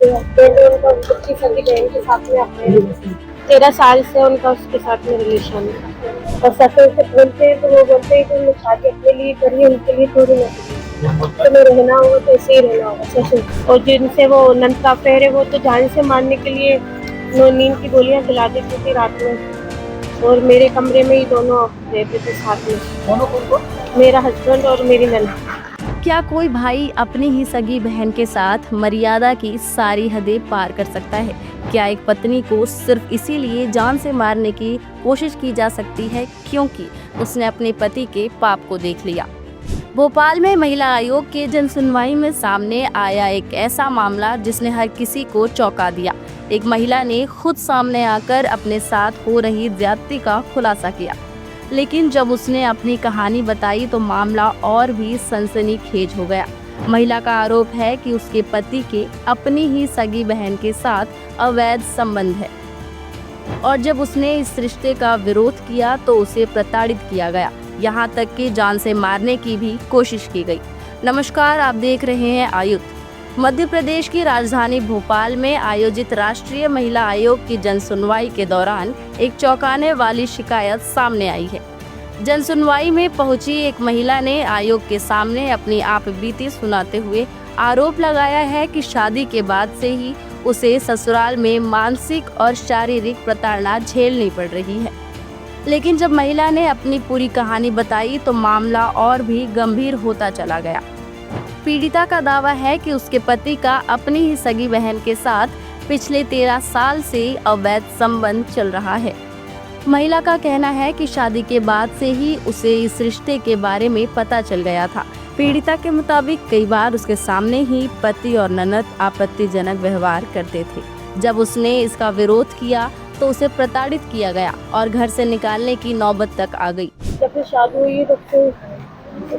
मेरे हस्बैंड है उनका उसकी सगी बहन के साथ में अफेयर है। 13 साल से उनका उसके साथ में रिलेशन है और ससुर से बोलते हैं तो वो बोलते हैं कि हमने शादी अपने लिए करी है, उनके लिए थोड़ी ना करी। तो मैं रहना होगा तो ऐसे ही रहना होगा ससुर। और जिनसे वो नंद का अफेयर है वो तो जान से मारने के लिए नींद की गोलियां खिला देती थी रात में और मेरे कमरे में ही दोनों रहते थे साथ में। दोनों कौन? मेरा हस्बैंड और मेरी नंद। क्या कोई भाई अपनी ही सगी बहन के साथ मर्यादा की सारी हदें पार कर सकता है? क्या एक पत्नी को सिर्फ इसीलिए जान से मारने की कोशिश की जा सकती है क्योंकि उसने अपने पति के पाप को देख लिया? भोपाल में महिला आयोग के जनसुनवाई में सामने आया एक ऐसा मामला जिसने हर किसी को चौंका दिया। एक महिला ने खुद सामने आकर अपने साथ हो रही ज्यादती का खुलासा किया, लेकिन जब उसने अपनी कहानी बताई तो मामला और भी सनसनीखेज हो गया। महिला का आरोप है कि उसके पति के अपनी ही सगी बहन के साथ अवैध संबंध है और जब उसने इस रिश्ते का विरोध किया तो उसे प्रताड़ित किया गया, यहाँ तक कि जान से मारने की भी कोशिश की गई। नमस्कार, आप देख रहे हैं आयुक्त। मध्य प्रदेश की राजधानी भोपाल में आयोजित राष्ट्रीय महिला आयोग की जनसुनवाई के दौरान एक चौंकाने वाली शिकायत सामने आई है। जनसुनवाई में पहुंची एक महिला ने आयोग के सामने अपनी आपबीती सुनाते हुए आरोप लगाया है कि शादी के बाद से ही उसे ससुराल में मानसिक और शारीरिक प्रताड़ना झेलनी पड़ रही है। लेकिन जब महिला ने अपनी पूरी कहानी बताई तो मामला और भी गंभीर होता चला गया। पीड़िता का दावा है कि उसके पति का अपनी ही सगी बहन के साथ पिछले 13 साल से अवैध संबंध चल रहा है। महिला का कहना है कि शादी के बाद से ही उसे इस रिश्ते के बारे में पता चल गया था। पीड़िता के मुताबिक कई बार उसके सामने ही पति और ननद आपत्तिजनक व्यवहार करते थे। जब उसने इसका विरोध किया तो उसे प्रताड़ित किया गया और घर से निकालने की नौबत तक आ गई। जब से शादी हुई तब से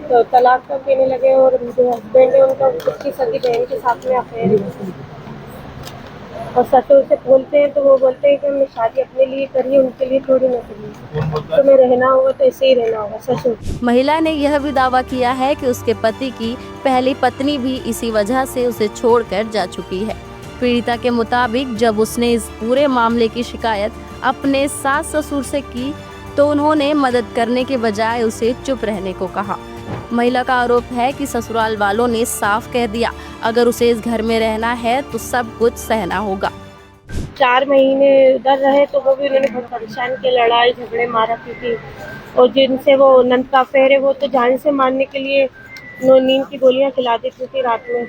तो तलाक का कहने लगे और जो हस्बैंड है उनका उसकी सगी बहन के साथ में अफेयर है और ससुर से बोलते हैं तो वो बोलते हैं कि हमने शादी अपने लिए करी है, उनके लिए थोड़ी ना करी। तो मैं रहना होगा तो ऐसे ही रहना होगा ससुर। महिला ने यह भी दावा किया है कि उसके पति की पहली पत्नी भी इसी वजह से उसे छोड़कर जा चुकी है। पीड़िता के मुताबिक जब उसने इस पूरे मामले की शिकायत अपने सास ससुर से की तो उन्होंने मदद करने के बजाय उसे चुप रहने को कहा। महिला का आरोप है कि ससुराल वालों ने साफ कह दिया अगर उसे इस घर में रहना है तो सब कुछ सहना होगा। 4 महीने उधर रहे तो वो भी उन्होंने बहुत परेशान किया, लड़ाई झगड़े मारा थी और जिनसे वो नंद का अफेयर है वो तो जान से मारने के लिए नींद की गोलियां खिला देती थी रात में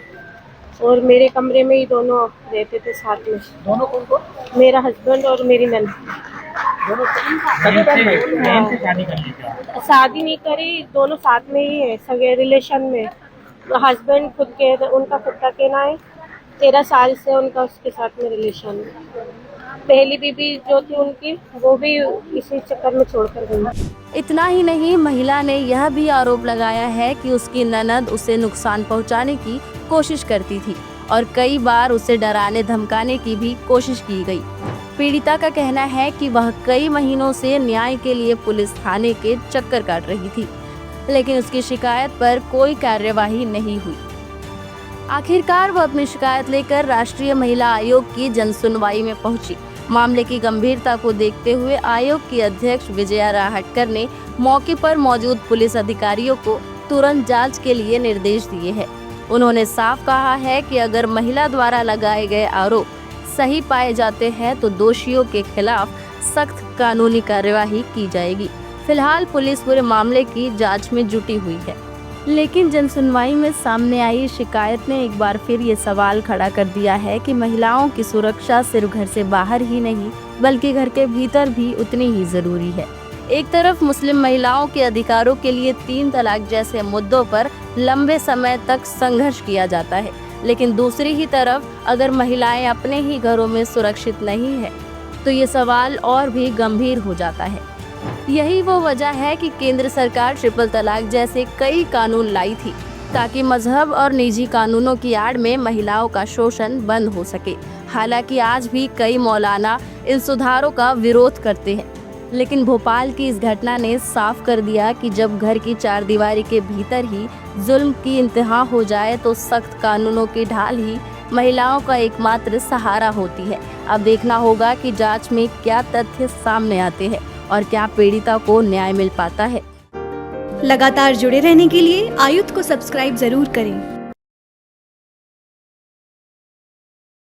और मेरे कमरे में ही दोनों रहते थे साथ में। दोनों कौन? मेरा हस्बैंड और मेरी नंद। दोनों सगे बहन से शादी कर ली थी? शादी नहीं करी, दोनों साथ में ही है, सगे रिलेशन में। हस्बैंड खुद के उनका खुद का कहना है 13 साल से उनका उसके साथ में रिलेशन है। पहली बीबी जो थी उनकी वो भी इसी चक्कर में छोड़कर गई। इतना ही नहीं, महिला ने यह भी आरोप लगाया है कि उसकी ननद उसे नुकसान पहुंचाने की कोशिश करती थी और कई बार उसे डराने धमकाने की भी कोशिश की गई। पीड़िता का कहना है कि वह कई महीनों से न्याय के लिए पुलिस थाने के चक्कर काट रही थी, लेकिन उसकी शिकायत पर कोई कार्यवाही नहीं हुई। आखिरकार वह अपनी शिकायत लेकर राष्ट्रीय महिला आयोग की जनसुनवाई में पहुंची। मामले की गंभीरता को देखते हुए आयोग की अध्यक्ष विजया राहटकर ने मौके पर मौजूद पुलिस अधिकारियों को तुरंत जांच के लिए निर्देश दिए हैं। उन्होंने साफ कहा है कि अगर महिला द्वारा लगाए गए आरोप सही पाए जाते हैं तो दोषियों के खिलाफ सख्त कानूनी कार्यवाही की जाएगी। फिलहाल पुलिस पूरे मामले की जांच में जुटी हुई है, लेकिन जनसुनवाई में सामने आई शिकायत ने एक बार फिर ये सवाल खड़ा कर दिया है कि महिलाओं की सुरक्षा सिर्फ घर से बाहर ही नहीं बल्कि घर के भीतर भी उतनी ही जरूरी है। एक तरफ मुस्लिम महिलाओं के अधिकारों के लिए 3 तलाक जैसे मुद्दों पर लंबे समय तक संघर्ष किया जाता है, लेकिन दूसरी ही तरफ अगर महिलाएं अपने ही घरों में सुरक्षित नहीं है तो ये सवाल और भी गंभीर हो जाता है। यही वो वजह है कि केंद्र सरकार ट्रिपल तलाक जैसे कई कानून लाई थी ताकि मजहब और निजी कानूनों की आड़ में महिलाओं का शोषण बंद हो सके। हालांकि आज भी कई मौलाना इन सुधारों का विरोध करते हैं, लेकिन भोपाल की इस घटना ने साफ कर दिया कि जब घर की 4 दीवारी के भीतर ही जुल्म की इंतहा हो जाए तो सख्त कानूनों की ढाल ही महिलाओं का एकमात्र सहारा होती है। अब देखना होगा कि जांच में क्या तथ्य सामने आते हैं और क्या पीड़िता को न्याय मिल पाता है। लगातार जुड़े रहने के लिए आयुक्त को सब्सक्राइब जरूर करें।